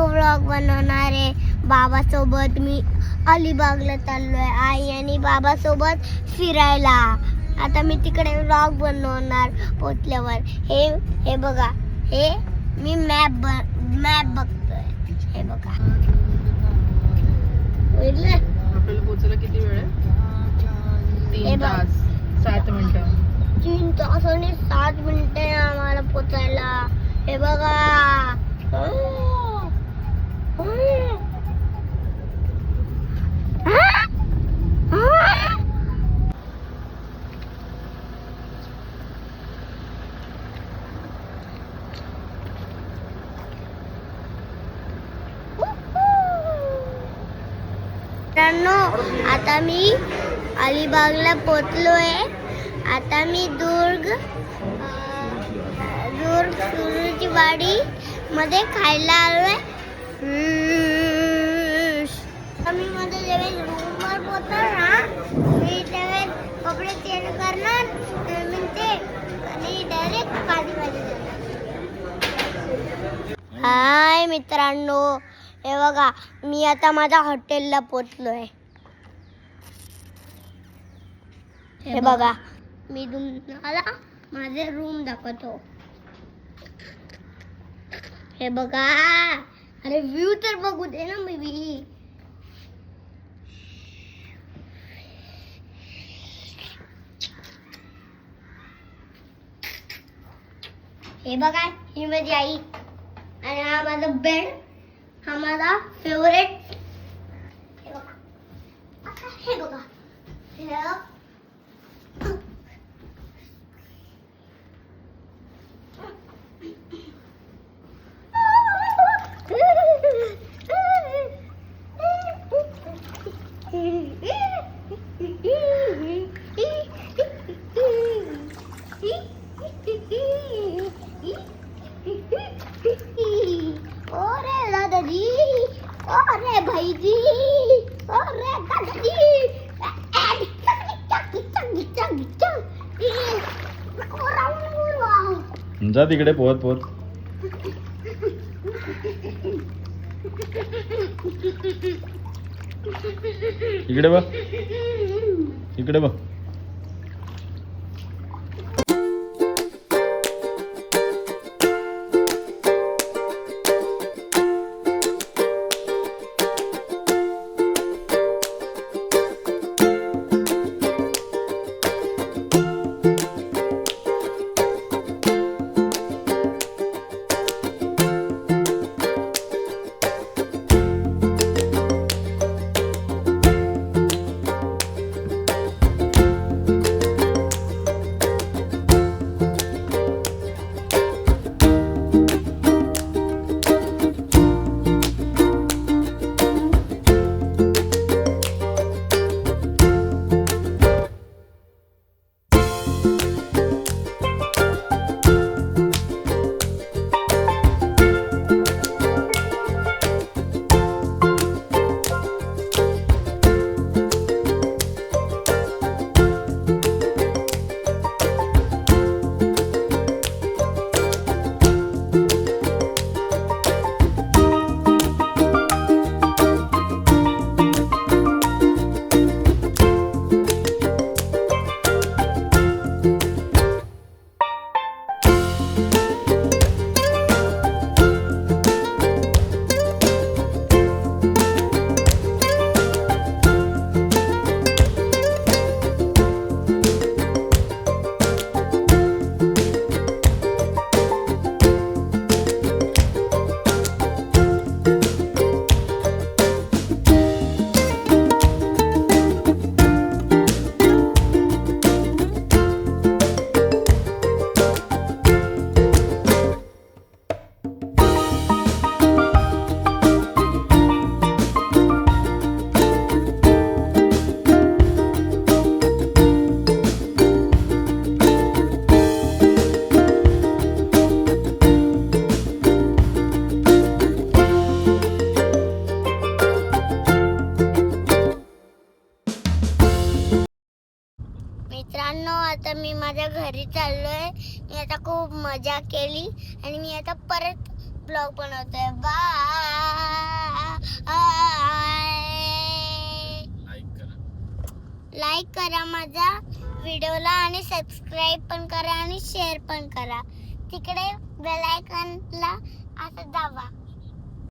Vlog बनवणार आहे बाबासोबत. मी अलिबागला चाललोय आई आणि बाबासोबत फिरायला. आता मी तिकडे व्लॉग बनवणार पोचल्यावर. हे बघा, हे मी मॅप बघतोय. हे बघा आपल्याला पोहोचायला किती वेळ आहे? 3 तास 7 मिनिटं. 3 तास आणि 7 मिनिटे आम्हाला पोचायला. हे बघा मित्रांनो, आता मी अलिबागला पोचलोय. आता मी दुर्ग सुरूची वाडी मध्ये खायला आलोय. मी मध्ये जेव्हा रूमवर पोचणार ना, मी तेव्हा कपडे चेंज करणार आणि डायरेक्ट भाजी हाय मित्रांनो, हे बघा मी आता माझ्या हॉटेलला पोचलोय. हे बघा मी तुम्हाला माझे रूम दाखवतो. हे बघा, अरे व्ह्यू तर बघू दे ना मी. हे बघा, ही माझी आई आणि हा माझा बेड, हा माझा फेवरेट. हे बघा अरे दादाजी, अरे भाईजी, अरे दादाजी, जा तिकडे पोहत पोहत. इकडे बघ, इकडे बघ. मित्रांनो, आता मी माझ्या घरी चाललोय. मी आता खूप मजा केली आणि मी आता परत ब्लॉग बनवतोय. बाय. लाईक करा माझ्या व्हिडिओला आणि सबस्क्राईब पण करा आणि शेअर पण करा. तिकडे बेल आयकॉनला असं दाबा.